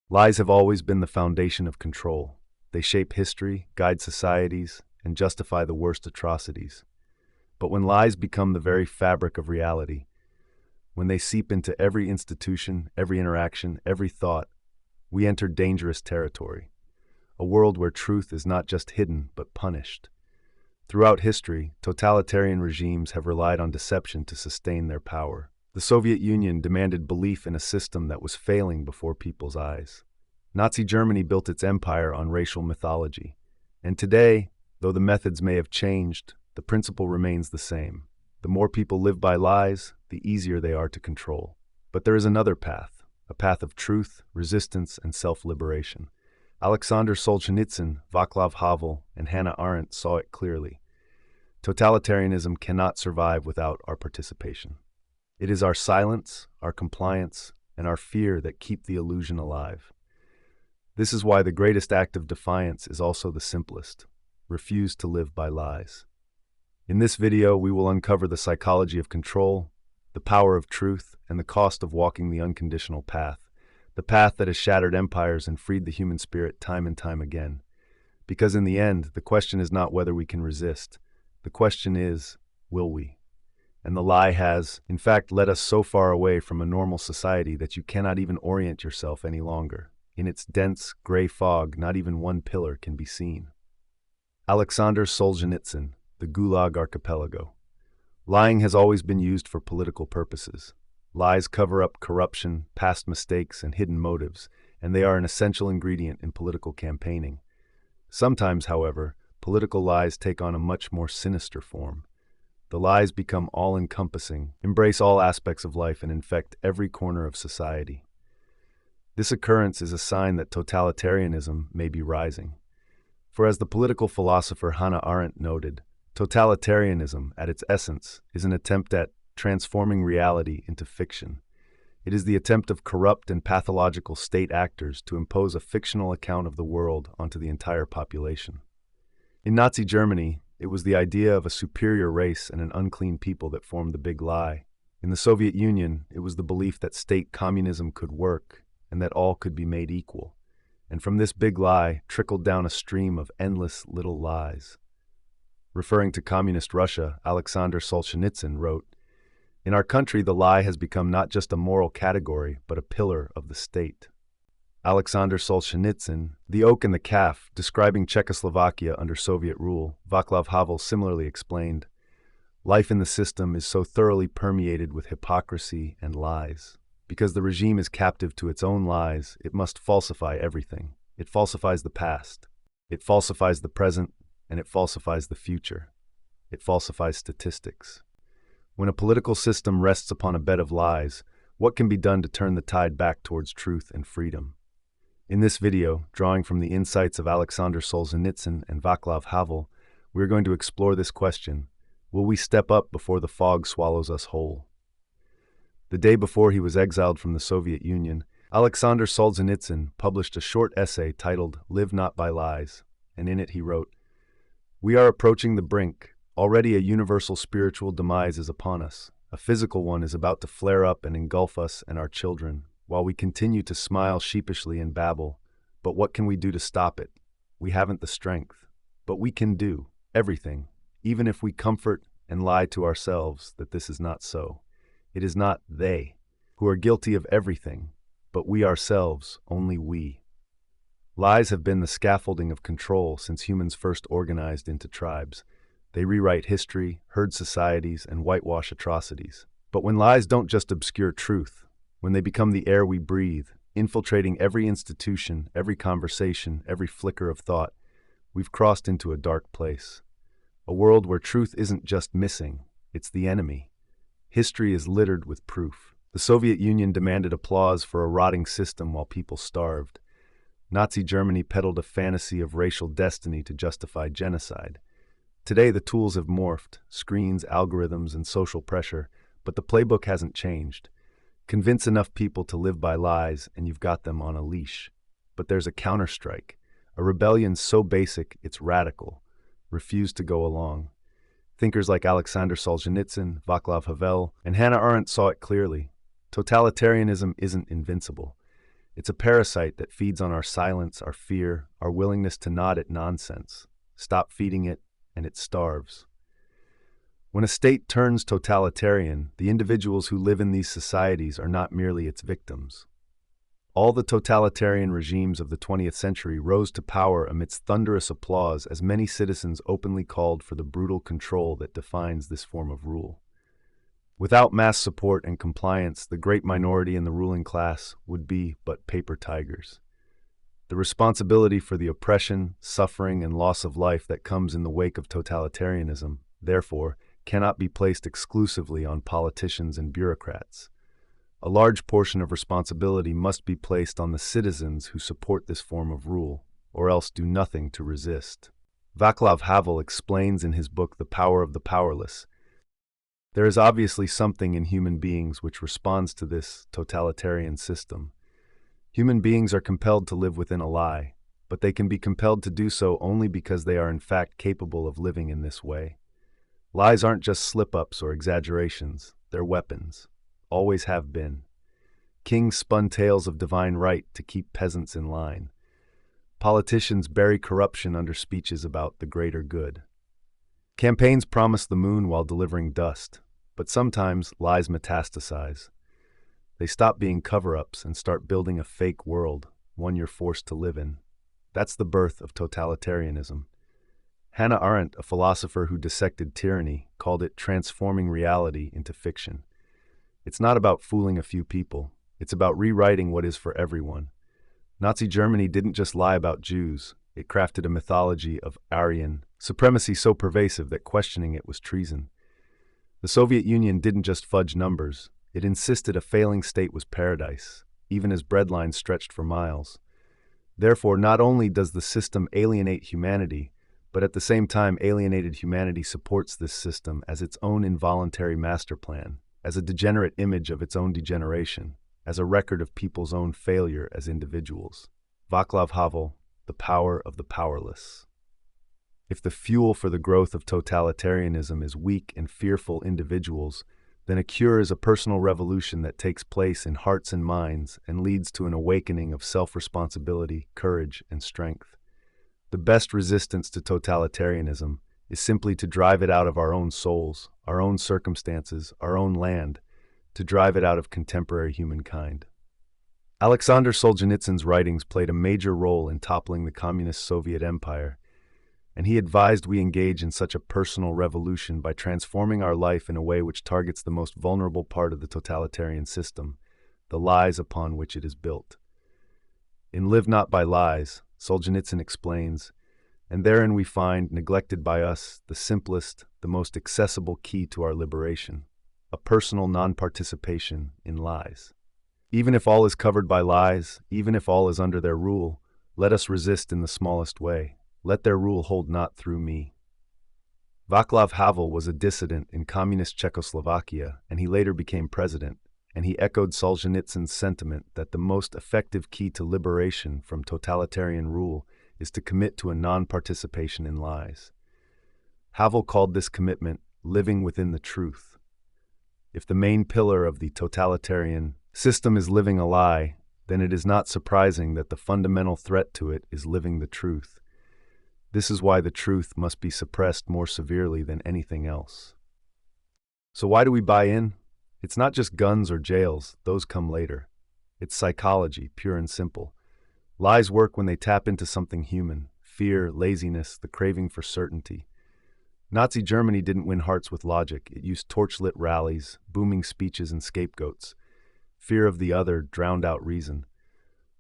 Lies have always been the foundation of control. They shape history, guide societies, and justify the worst atrocities. But when lies become the very fabric of reality, when they seep into every institution, every interaction, every thought, we enter dangerous territory, a world where truth is not just hidden but punished. Throughout history, totalitarian regimes have relied on deception to sustain their power. The Soviet Union demanded belief in a system that was failing before people's eyes. Nazi Germany built its empire on racial mythology. And today, though the methods may have changed, the principle remains the same. The more people live by lies, the easier they are to control. But there is another path, a path of truth, resistance, and self-liberation. Aleksandr Solzhenitsyn, Václav Havel, and Hannah Arendt saw it clearly. Totalitarianism cannot survive without our participation. It is our silence, our compliance, and our fear that keep the illusion alive. This is why the greatest act of defiance is also the simplest. Refuse to live by lies. In this video, we will uncover the psychology of control, the power of truth, and the cost of walking the unconditional path, the path that has shattered empires and freed the human spirit time and time again. Because in the end, the question is not whether we can resist. The question is, will we? And the lie has, in fact, led us so far away from a normal society that you cannot even orient yourself any longer. In its dense, gray fog, not even one pillar can be seen. Aleksandr Solzhenitsyn, the Gulag Archipelago. Lying has always been used for political purposes. Lies cover up corruption, past mistakes, and hidden motives, and they are an essential ingredient in political campaigning. Sometimes, however, political lies take on a much more sinister form. The lies become all-encompassing, embrace all aspects of life, and infect every corner of society. This occurrence is a sign that totalitarianism may be rising. For as the political philosopher Hannah Arendt noted, totalitarianism, at its essence, is an attempt at transforming reality into fiction. It is the attempt of corrupt and pathological state actors to impose a fictional account of the world onto the entire population. In Nazi Germany, it was the idea of a superior race and an unclean people that formed the big lie. In the Soviet Union, it was the belief that state communism could work and that all could be made equal. And from this big lie trickled down a stream of endless little lies. Referring to communist Russia, Aleksandr Solzhenitsyn wrote, "In our country, the lie has become not just a moral category, but a pillar of the state." Aleksandr Solzhenitsyn, The Oak and the Calf, describing Czechoslovakia under Soviet rule, Václav Havel similarly explained, "Life in the system is so thoroughly permeated with hypocrisy and lies. Because the regime is captive to its own lies, it must falsify everything. It falsifies the past, it falsifies the present, and it falsifies the future. It falsifies statistics. When a political system rests upon a bed of lies, what can be done to turn the tide back towards truth and freedom?" In this video, drawing from the insights of Aleksandr Solzhenitsyn and Václav Havel, we are going to explore this question: will we step up before the fog swallows us whole? The day before he was exiled from the Soviet Union, Aleksandr Solzhenitsyn published a short essay titled "Live Not by Lies," and in it he wrote, "We are approaching the brink. Already a universal spiritual demise is upon us. A physical one is about to flare up and engulf us and our children, while we continue to smile sheepishly and babble. But what can we do to stop it? We haven't the strength. But we can do everything, even if we comfort and lie to ourselves that this is not so. It is not they who are guilty of everything, but we ourselves, only we." Lies have been the scaffolding of control since humans first organized into tribes. They rewrite history, herd societies, and whitewash atrocities. But when lies don't just obscure truth, when they become the air we breathe, infiltrating every institution, every conversation, every flicker of thought, we've crossed into a dark place. A world where truth isn't just missing, it's the enemy. History is littered with proof. The Soviet Union demanded applause for a rotting system while people starved. Nazi Germany peddled a fantasy of racial destiny to justify genocide. Today, the tools have morphed: screens, algorithms, and social pressure, but the playbook hasn't changed. Convince enough people to live by lies, and you've got them on a leash. But there's a counterstrike, a rebellion so basic it's radical. Refuse to go along. Thinkers like Aleksandr Solzhenitsyn, Václav Havel, and Hannah Arendt saw it clearly. Totalitarianism isn't invincible. It's a parasite that feeds on our silence, our fear, our willingness to nod at nonsense. Stop feeding it, and it starves. When a state turns totalitarian, the individuals who live in these societies are not merely its victims. All the totalitarian regimes of the 20th century rose to power amidst thunderous applause as many citizens openly called for the brutal control that defines this form of rule. Without mass support and compliance, the great minority in the ruling class would be but paper tigers. The responsibility for the oppression, suffering, and loss of life that comes in the wake of totalitarianism, therefore, cannot be placed exclusively on politicians and bureaucrats. A large portion of responsibility must be placed on the citizens who support this form of rule, or else do nothing to resist. Václav Havel explains in his book The Power of the Powerless, there is obviously something in human beings which responds to this totalitarian system. Human beings are compelled to live within a lie, but they can be compelled to do so only because they are in fact capable of living in this way. Lies aren't just slip-ups or exaggerations, they're weapons. Always have been. Kings spun tales of divine right to keep peasants in line. Politicians bury corruption under speeches about the greater good. Campaigns promise the moon while delivering dust, but sometimes lies metastasize. They stop being cover-ups and start building a fake world, one you're forced to live in. That's the birth of totalitarianism. Hannah Arendt, a philosopher who dissected tyranny, called it transforming reality into fiction. It's not about fooling a few people. It's about rewriting what is for everyone. Nazi Germany didn't just lie about Jews. It crafted a mythology of Aryan supremacy so pervasive that questioning it was treason. The Soviet Union didn't just fudge numbers. It insisted a failing state was paradise, even as breadlines stretched for miles. Therefore, not only does the system alienate humanity, but at the same time alienated humanity supports this system as its own involuntary master plan, as a degenerate image of its own degeneration, as a record of people's own failure as individuals. Václav Havel, The Power of the Powerless. If the fuel for the growth of totalitarianism is weak and fearful individuals, then a cure is a personal revolution that takes place in hearts and minds and leads to an awakening of self-responsibility, courage, and strength. The best resistance to totalitarianism is simply to drive it out of our own souls, our own circumstances, our own land, to drive it out of contemporary humankind. Aleksandr Solzhenitsyn's writings played a major role in toppling the communist Soviet Empire, and he advised we engage in such a personal revolution by transforming our life in a way which targets the most vulnerable part of the totalitarian system, the lies upon which it is built. In Live Not by Lies, Solzhenitsyn explains, and therein we find, neglected by us, the simplest, the most accessible key to our liberation, a personal non-participation in lies. Even if all is covered by lies, even if all is under their rule, let us resist in the smallest way. Let their rule hold not through me. Václav Havel was a dissident in communist Czechoslovakia, and he later became president, and he echoed Solzhenitsyn's sentiment that the most effective key to liberation from totalitarian rule is to commit to a non-participation in lies. Havel called this commitment living within the truth. If the main pillar of the totalitarian system is living a lie, then it is not surprising that the fundamental threat to it is living the truth. This is why the truth must be suppressed more severely than anything else. So why do we buy in? It's not just guns or jails, those come later. It's psychology, pure and simple. Lies work when they tap into something human: fear, laziness, the craving for certainty. Nazi Germany didn't win hearts with logic. It used torchlit rallies, booming speeches, and scapegoats. Fear of the other drowned out reason.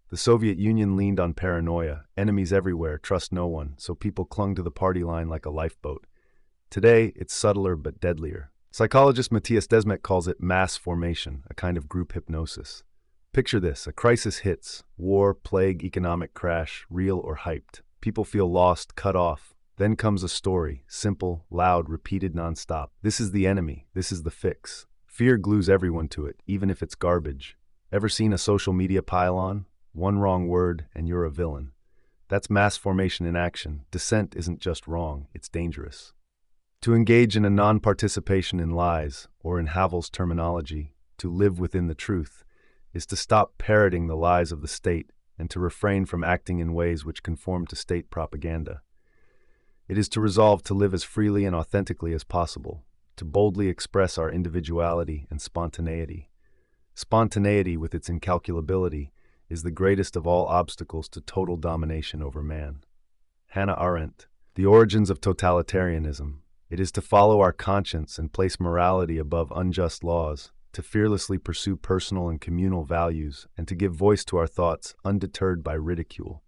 The Soviet Union leaned on paranoia, enemies everywhere, trust no one, so people clung to the party line like a lifeboat. Today, it's subtler but deadlier. Psychologist Matthias Desmet calls it mass formation, a kind of group hypnosis. Picture this: a crisis hits, war, plague, economic crash, real or hyped. People feel lost, cut off. Then comes a story, simple, loud, repeated nonstop. This is the enemy, this is the fix. Fear glues everyone to it, even if it's garbage. Ever seen a social media pile-on? One wrong word, and you're a villain. That's mass formation in action. Dissent isn't just wrong, it's dangerous. To engage in a non-participation in lies, or in Havel's terminology, to live within the truth, is to stop parroting the lies of the state and to refrain from acting in ways which conform to state propaganda. It is to resolve to live as freely and authentically as possible, to boldly express our individuality and spontaneity. Spontaneity, with its incalculability, is the greatest of all obstacles to total domination over man. Hannah Arendt. The origins of totalitarianism. It is to follow our conscience and place morality above unjust laws, to fearlessly pursue personal and communal values, and to give voice to our thoughts undeterred by ridicule.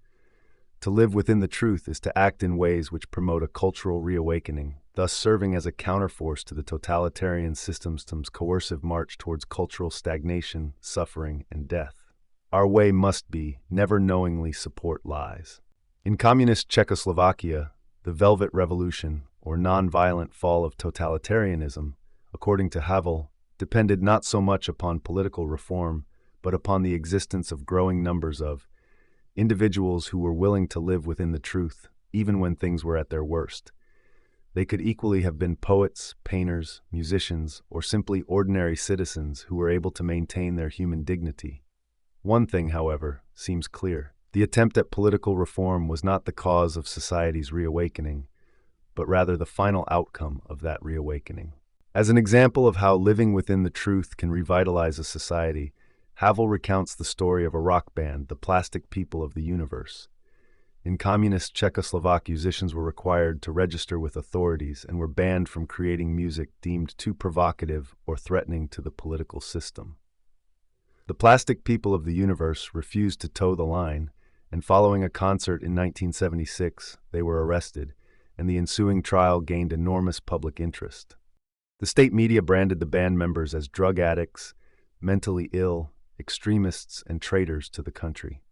To live within the truth is to act in ways which promote a cultural reawakening, thus serving as a counterforce to the totalitarian system's coercive march towards cultural stagnation, suffering, and death. Our way must be never knowingly support lies. In communist Czechoslovakia, the Velvet Revolution, or non-violent fall of totalitarianism, according to Havel, depended not so much upon political reform, but upon the existence of growing numbers of individuals who were willing to live within the truth, even when things were at their worst. They could equally have been poets, painters, musicians, or simply ordinary citizens who were able to maintain their human dignity. One thing, however, seems clear. The attempt at political reform was not the cause of society's reawakening, but rather the final outcome of that reawakening. As an example of how living within the truth can revitalize a society, Havel recounts the story of a rock band, the Plastic People of the Universe. In communist Czechoslovak, musicians were required to register with authorities and were banned from creating music deemed too provocative or threatening to the political system. The Plastic People of the Universe refused to toe the line, and following a concert in 1976, they were arrested, and the ensuing trial gained enormous public interest. The state media branded the band members as drug addicts, mentally ill, extremists, and traitors to the country.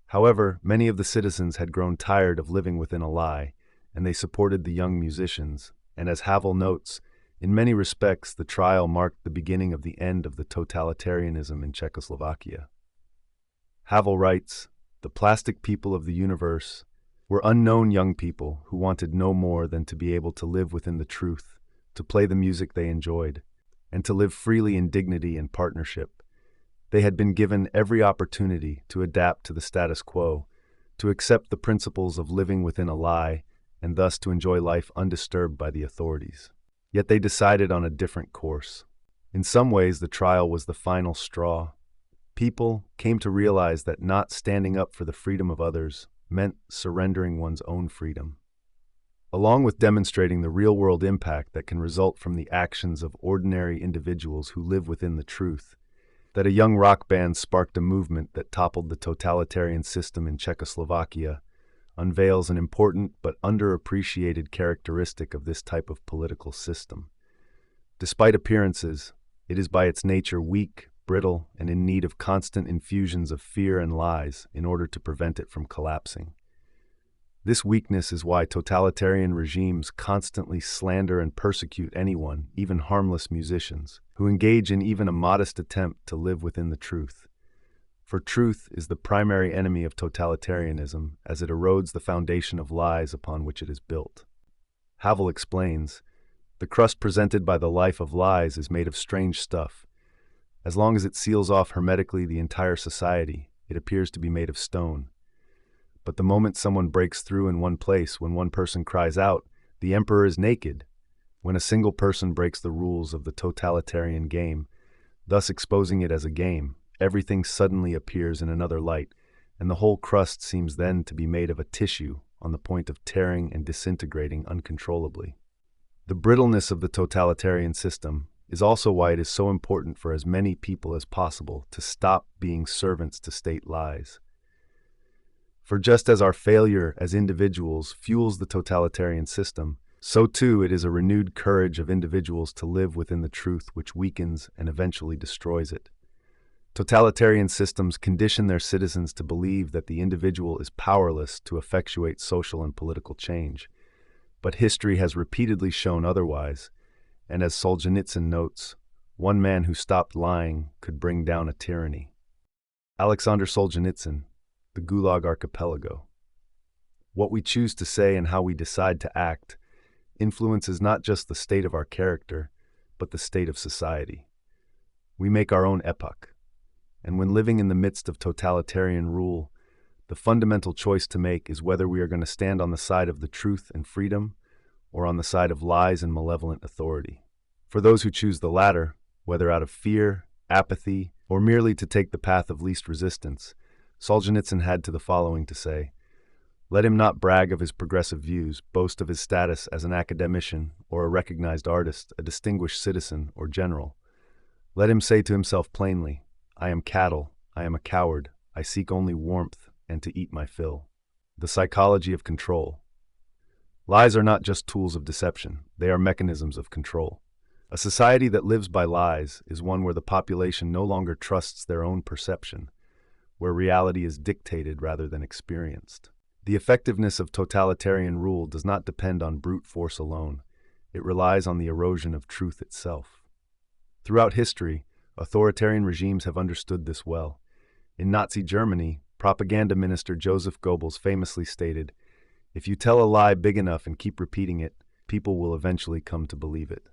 However, many of the citizens had grown tired of living within a lie, and they supported the young musicians, and as Havel notes, in many respects the trial marked the beginning of the end of the totalitarianism in Czechoslovakia. Havel writes, "The Plastic People of the Universe were unknown young people who wanted no more than to be able to live within the truth, to play the music they enjoyed, and to live freely in dignity and partnership. They had been given every opportunity to adapt to the status quo, to accept the principles of living within a lie, and thus to enjoy life undisturbed by the authorities. Yet they decided on a different course. In some ways, the trial was the final straw. People came to realize that not standing up for the freedom of others meant surrendering one's own freedom." Along with demonstrating the real-world impact that can result from the actions of ordinary individuals who live within the truth, that a young rock band sparked a movement that toppled the totalitarian system in Czechoslovakia unveils an important but underappreciated characteristic of this type of political system. Despite appearances, it is by its nature weak, brittle, and in need of constant infusions of fear and lies in order to prevent it from collapsing. This weakness is why totalitarian regimes constantly slander and persecute anyone, even harmless musicians, who engage in even a modest attempt to live within the truth. For truth is the primary enemy of totalitarianism, as it erodes the foundation of lies upon which it is built. Havel explains, "The crust presented by the life of lies is made of strange stuff. As long as it seals off hermetically the entire society, it appears to be made of stone. But the moment someone breaks through in one place, when one person cries out, 'The emperor is naked,' when a single person breaks the rules of the totalitarian game, thus exposing it as a game, everything suddenly appears in another light, and the whole crust seems then to be made of a tissue on the point of tearing and disintegrating uncontrollably." The brittleness of the totalitarian system is also why it is so important for as many people as possible to stop being servants to state lies. For just as our failure as individuals fuels the totalitarian system, so too it is a renewed courage of individuals to live within the truth which weakens and eventually destroys it. Totalitarian systems condition their citizens to believe that the individual is powerless to effectuate social and political change. But history has repeatedly shown otherwise, and as Solzhenitsyn notes, one man who stopped lying could bring down a tyranny. Aleksandr Solzhenitsyn, The Gulag Archipelago. What we choose to say and how we decide to act influences not just the state of our character, but the state of society. We make our own epoch. And when living in the midst of totalitarian rule, the fundamental choice to make is whether we are going to stand on the side of the truth and freedom or on the side of lies and malevolent authority. For those who choose the latter, whether out of fear, apathy, or merely to take the path of least resistance, Solzhenitsyn had to the following to say: "Let him not brag of his progressive views, boast of his status as an academician or a recognized artist, a distinguished citizen or general. Let him say to himself plainly, 'I am cattle, I am a coward, I seek only warmth and to eat my fill.'" The psychology of control. Lies are not just tools of deception, they are mechanisms of control. A society that lives by lies is one where the population no longer trusts their own perception, where reality is dictated rather than experienced. The effectiveness of totalitarian rule does not depend on brute force alone. It relies on the erosion of truth itself. Throughout history, authoritarian regimes have understood this well. In Nazi Germany, propaganda minister Joseph Goebbels famously stated, "If you tell a lie big enough and keep repeating it, people will eventually come to believe it."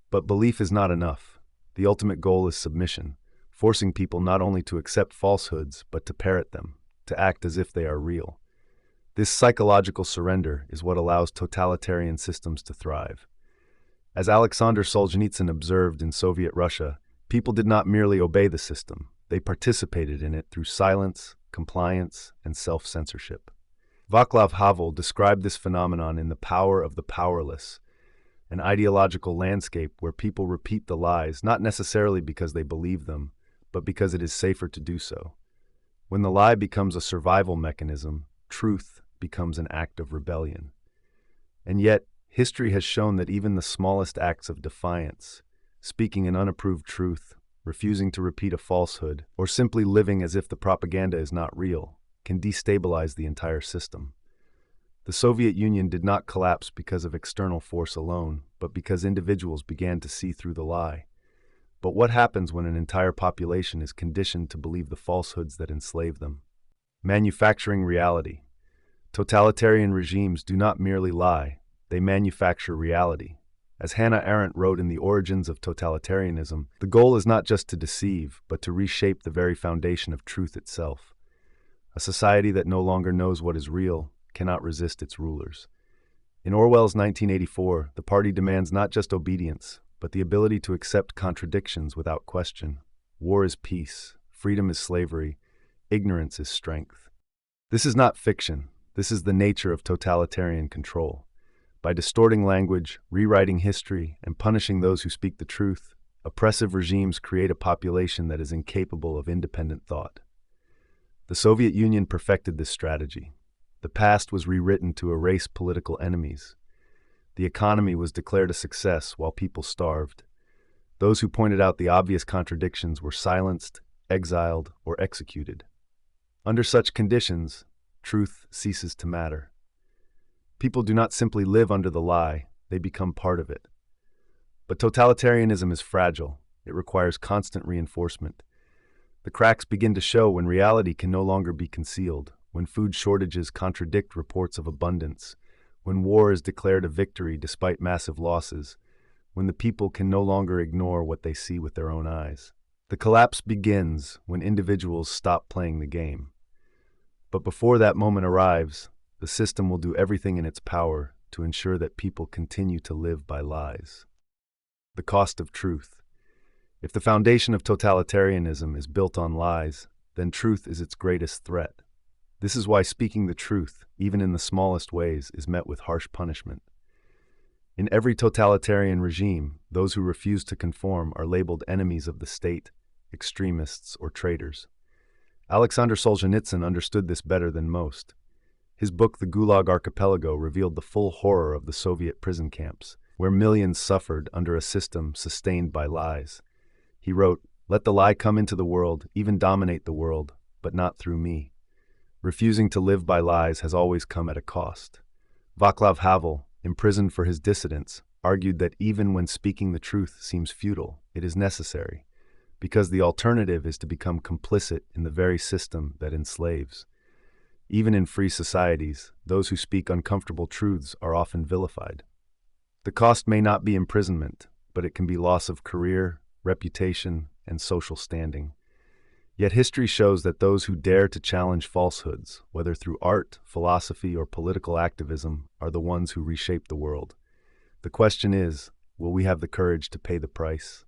But belief is not enough. The ultimate goal is submission, forcing people not only to accept falsehoods, but to parrot them, to act as if they are real. This psychological surrender is what allows totalitarian systems to thrive. As Aleksandr Solzhenitsyn observed in Soviet Russia, people did not merely obey the system, they participated in it through silence, compliance, and self-censorship. Václav Havel described this phenomenon in The Power of the Powerless, an ideological landscape where people repeat the lies not necessarily because they believe them, but because it is safer to do so. When the lie becomes a survival mechanism, truth becomes an act of rebellion. And yet, history has shown that even the smallest acts of defiance, speaking an unapproved truth, refusing to repeat a falsehood, or simply living as if the propaganda is not real, can destabilize the entire system. The Soviet Union did not collapse because of external force alone, but because individuals began to see through the lie. But what happens when an entire population is conditioned to believe the falsehoods that enslave them? Manufacturing reality. Totalitarian regimes do not merely lie, they manufacture reality. As Hannah Arendt wrote in The Origins of Totalitarianism, the goal is not just to deceive, but to reshape the very foundation of truth itself. A society that no longer knows what is real cannot resist its rulers. In Orwell's 1984, the party demands not just obedience, but the ability to accept contradictions without question. War is peace, freedom is slavery, ignorance is strength. This is not fiction, this is the nature of totalitarian control. By distorting language, rewriting history, and punishing those who speak the truth, oppressive regimes create a population that is incapable of independent thought. The Soviet Union perfected this strategy. The past was rewritten to erase political enemies. The economy was declared a success while people starved. Those who pointed out the obvious contradictions were silenced, exiled, or executed. Under such conditions, truth ceases to matter. People do not simply live under the lie, they become part of it. But totalitarianism is fragile. It requires constant reinforcement. The cracks begin to show when reality can no longer be concealed, when food shortages contradict reports of abundance, when war is declared a victory despite massive losses, when the people can no longer ignore what they see with their own eyes. The collapse begins when individuals stop playing the game. But before that moment arrives, the system will do everything in its power to ensure that people continue to live by lies. The cost of truth. If the foundation of totalitarianism is built on lies, then truth is its greatest threat. This is why speaking the truth, even in the smallest ways, is met with harsh punishment. In every totalitarian regime, those who refuse to conform are labeled enemies of the state, extremists, or traitors. Aleksandr Solzhenitsyn understood this better than most. His book, The Gulag Archipelago, revealed the full horror of the Soviet prison camps, where millions suffered under a system sustained by lies. He wrote, "Let the lie come into the world, even dominate the world, but not through me." Refusing to live by lies has always come at a cost. Václav Havel, imprisoned for his dissidence, argued that even when speaking the truth seems futile, it is necessary, because the alternative is to become complicit in the very system that enslaves. Even in free societies, those who speak uncomfortable truths are often vilified. The cost may not be imprisonment, but it can be loss of career, reputation, and social standing. Yet history shows that those who dare to challenge falsehoods, whether through art, philosophy, or political activism, are the ones who reshape the world. The question is, will we have the courage to pay the price?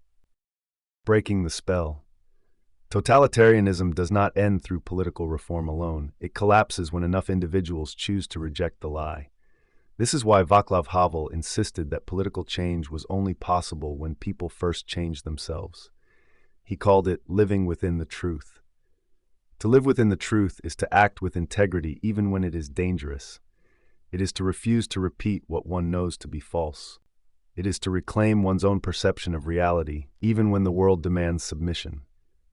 Breaking the spell. Totalitarianism does not end through political reform alone. It collapses when enough individuals choose to reject the lie. This is why Václav Havel insisted that political change was only possible when people first changed themselves. He called it living within the truth. To live within the truth is to act with integrity even when it is dangerous. It is to refuse to repeat what one knows to be false. It is to reclaim one's own perception of reality even when the world demands submission.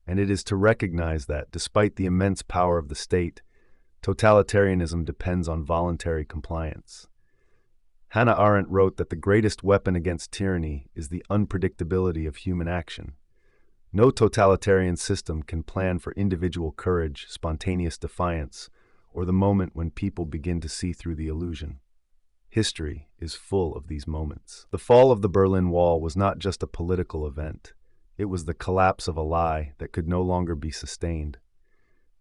And it is to recognize that, despite the immense power of the state, totalitarianism depends on voluntary compliance. Hannah Arendt wrote that the greatest weapon against tyranny is the unpredictability of human action. No totalitarian system can plan for individual courage, spontaneous defiance, or the moment when people begin to see through the illusion. History is full of these moments. The fall of the Berlin Wall was not just a political event. It was the collapse of a lie that could no longer be sustained.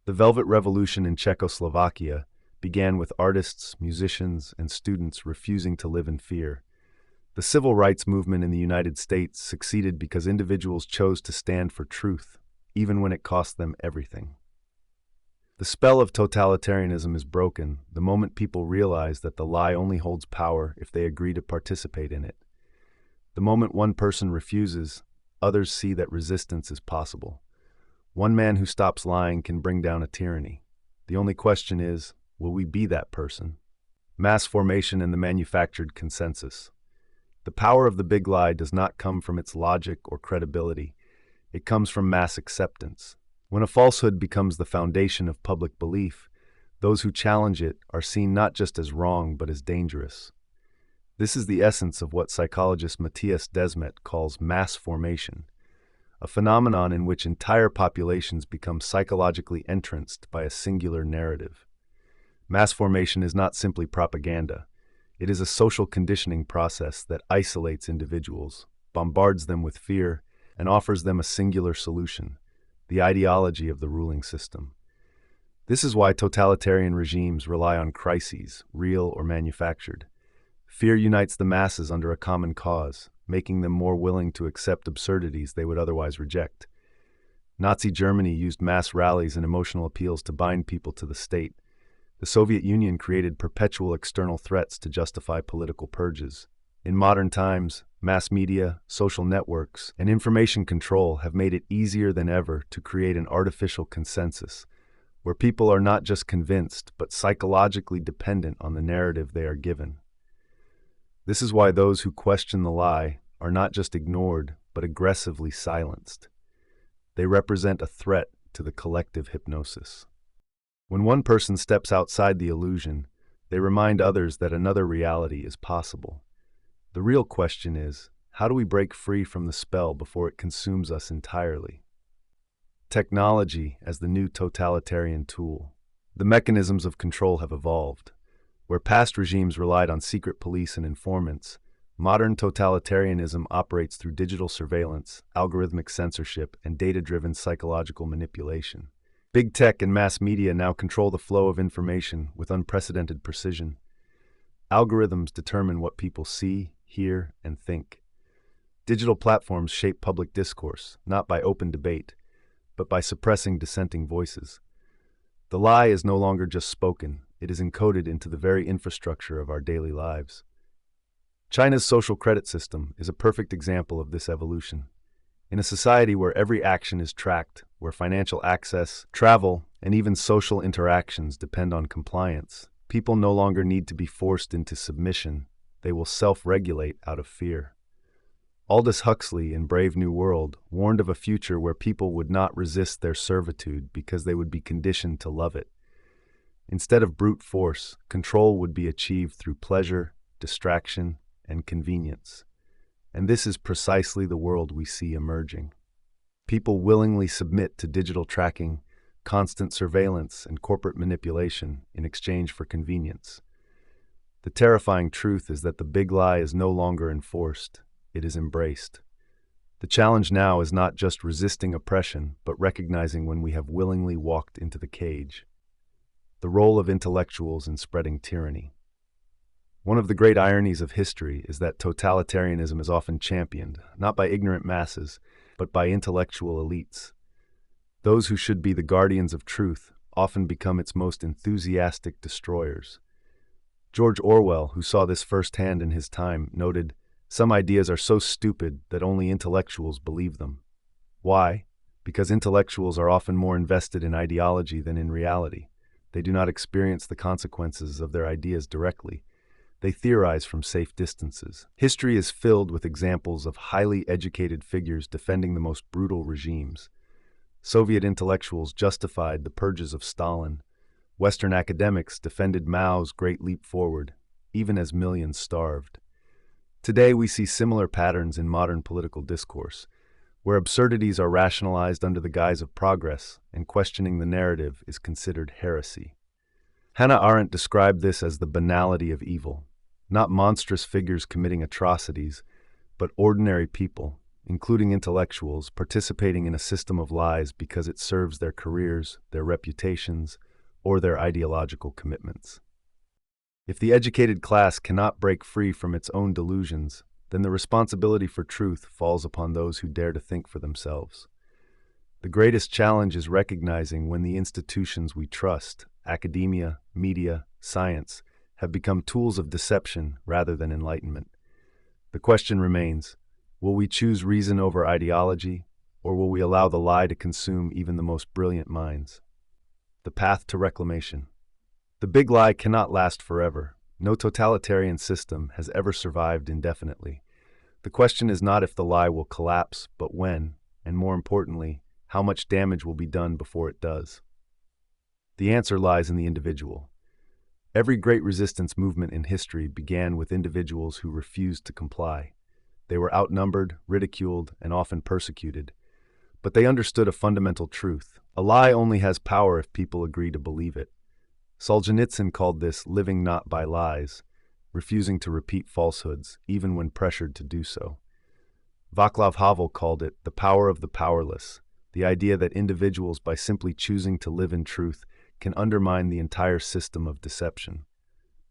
The Velvet Revolution in Czechoslovakia began with artists, musicians, and students refusing to live in fear. The civil rights movement in the United States succeeded because individuals chose to stand for truth, even when it cost them everything. The spell of totalitarianism is broken the moment people realize that the lie only holds power if they agree to participate in it. The moment one person refuses, others see that resistance is possible. One man who stops lying can bring down a tyranny. The only question is, will we be that person? Mass formation and the manufactured consensus. The power of the big lie does not come from its logic or credibility. It comes from mass acceptance. When a falsehood becomes the foundation of public belief, those who challenge it are seen not just as wrong but as dangerous. This is the essence of what psychologist Matthias Desmet calls mass formation, a phenomenon in which entire populations become psychologically entranced by a singular narrative. Mass formation is not simply propaganda. It is a social conditioning process that isolates individuals, bombards them with fear, and offers them a singular solution: the ideology of the ruling system. This is why totalitarian regimes rely on crises, real or manufactured. Fear unites the masses under a common cause, making them more willing to accept absurdities they would otherwise reject. Nazi Germany used mass rallies and emotional appeals to bind people to the state. The Soviet Union created perpetual external threats to justify political purges. In modern times, mass media, social networks, and information control have made it easier than ever to create an artificial consensus, where people are not just convinced, but psychologically dependent on the narrative they are given. This is why those who question the lie are not just ignored, but aggressively silenced. They represent a threat to the collective hypnosis. When one person steps outside the illusion, they remind others that another reality is possible. The real question is, how do we break free from the spell before it consumes us entirely? Technology as the new totalitarian tool. The mechanisms of control have evolved. Where past regimes relied on secret police and informants, modern totalitarianism operates through digital surveillance, algorithmic censorship, and data-driven psychological manipulation. Big tech and mass media now control the flow of information with unprecedented precision. Algorithms determine what people see, hear, and think. Digital platforms shape public discourse, not by open debate, but by suppressing dissenting voices. The lie is no longer just spoken, it is encoded into the very infrastructure of our daily lives. China's social credit system is a perfect example of this evolution. In a society where every action is tracked, where financial access, travel, and even social interactions depend on compliance, people no longer need to be forced into submission. They will self-regulate out of fear. Aldous Huxley in Brave New World warned of a future where people would not resist their servitude because they would be conditioned to love it. Instead of brute force, control would be achieved through pleasure, distraction, and convenience. And this is precisely the world we see emerging. People willingly submit to digital tracking, constant surveillance, and corporate manipulation in exchange for convenience. The terrifying truth is that the big lie is no longer enforced, it is embraced. The challenge now is not just resisting oppression, but recognizing when we have willingly walked into the cage. The role of intellectuals in spreading tyranny. One of the great ironies of history is that totalitarianism is often championed, not by ignorant masses, but by intellectual elites. Those who should be the guardians of truth often become its most enthusiastic destroyers. George Orwell, who saw this firsthand in his time, noted, "Some ideas are so stupid that only intellectuals believe them." Why? Because intellectuals are often more invested in ideology than in reality. They do not experience the consequences of their ideas directly. They theorize from safe distances. History is filled with examples of highly educated figures defending the most brutal regimes. Soviet intellectuals justified the purges of Stalin. Western academics defended Mao's Great Leap Forward, even as millions starved. Today we see similar patterns in modern political discourse, where absurdities are rationalized under the guise of progress, and questioning the narrative is considered heresy. Hannah Arendt described this as the banality of evil. Not monstrous figures committing atrocities, but ordinary people, including intellectuals, participating in a system of lies because it serves their careers, their reputations, or their ideological commitments. If the educated class cannot break free from its own delusions, then the responsibility for truth falls upon those who dare to think for themselves. The greatest challenge is recognizing when the institutions we trust, academia, media, science, have become tools of deception rather than enlightenment. The question remains, will we choose reason over ideology, or will we allow the lie to consume even the most brilliant minds? The path to reclamation. The big lie cannot last forever. No totalitarian system has ever survived indefinitely. The question is not if the lie will collapse, but when, and more importantly, how much damage will be done before it does. The answer lies in the individual. Every great resistance movement in history began with individuals who refused to comply. They were outnumbered, ridiculed, and often persecuted. But they understood a fundamental truth. A lie only has power if people agree to believe it. Solzhenitsyn called this living not by lies, refusing to repeat falsehoods, even when pressured to do so. Václav Havel called it the power of the powerless, the idea that individuals, by simply choosing to live in truth, can undermine the entire system of deception.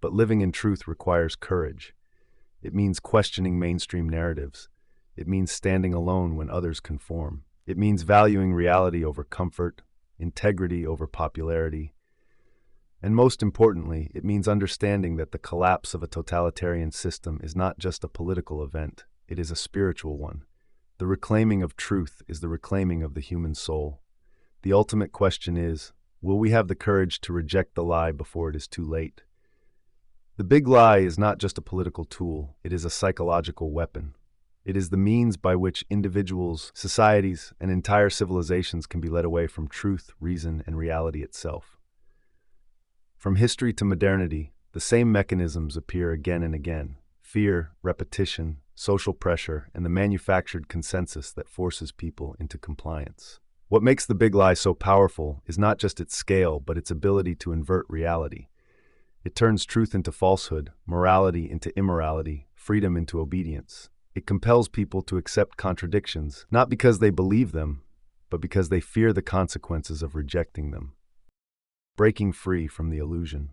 But living in truth requires courage. It means questioning mainstream narratives. It means standing alone when others conform. It means valuing reality over comfort, integrity over popularity. And most importantly, it means understanding that the collapse of a totalitarian system is not just a political event, it is a spiritual one. The reclaiming of truth is the reclaiming of the human soul. The ultimate question is, will we have the courage to reject the lie before it is too late? The big lie is not just a political tool, it is a psychological weapon. It is the means by which individuals, societies, and entire civilizations can be led away from truth, reason, and reality itself. From history to modernity, the same mechanisms appear again and again: fear, repetition, social pressure, and the manufactured consensus that forces people into compliance. What makes the big lie so powerful is not just its scale, but its ability to invert reality. It turns truth into falsehood, morality into immorality, freedom into obedience. It compels people to accept contradictions, not because they believe them, but because they fear the consequences of rejecting them. Breaking free from the illusion.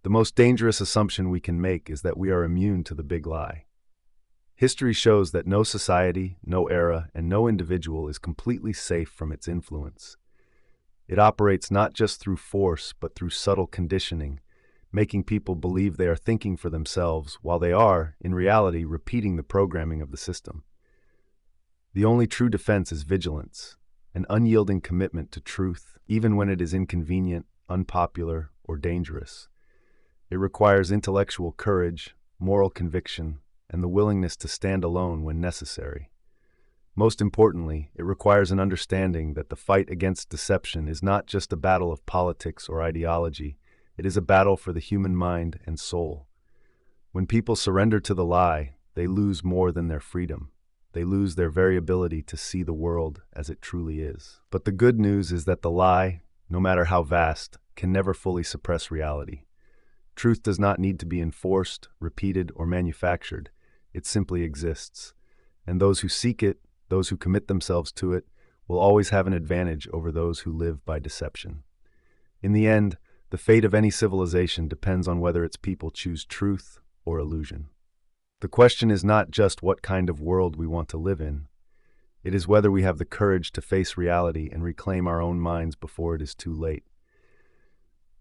The most dangerous assumption we can make is that we are immune to the big lie. History shows that no society, no era, and no individual is completely safe from its influence. It operates not just through force, but through subtle conditioning, making people believe they are thinking for themselves while they are, in reality, repeating the programming of the system. The only true defense is vigilance, an unyielding commitment to truth, even when it is inconvenient, unpopular, or dangerous. It requires intellectual courage, moral conviction, and the willingness to stand alone when necessary. Most importantly, it requires an understanding that the fight against deception is not just a battle of politics or ideology, it is a battle for the human mind and soul. When people surrender to the lie, they lose more than their freedom. They lose their very ability to see the world as it truly is. But the good news is that the lie, no matter how vast, can never fully suppress reality. Truth does not need to be enforced, repeated, or manufactured. It simply exists. And those who seek it, Those who commit themselves to it will always have an advantage over those who live by deception. In the end, the fate of any civilization depends on whether its people choose truth or illusion. The question is not just what kind of world we want to live in. It is whether we have the courage to face reality and reclaim our own minds before it is too late.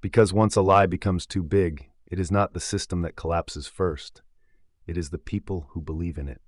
Because once a lie becomes too big, it is not the system that collapses first. It is the people who believe in it.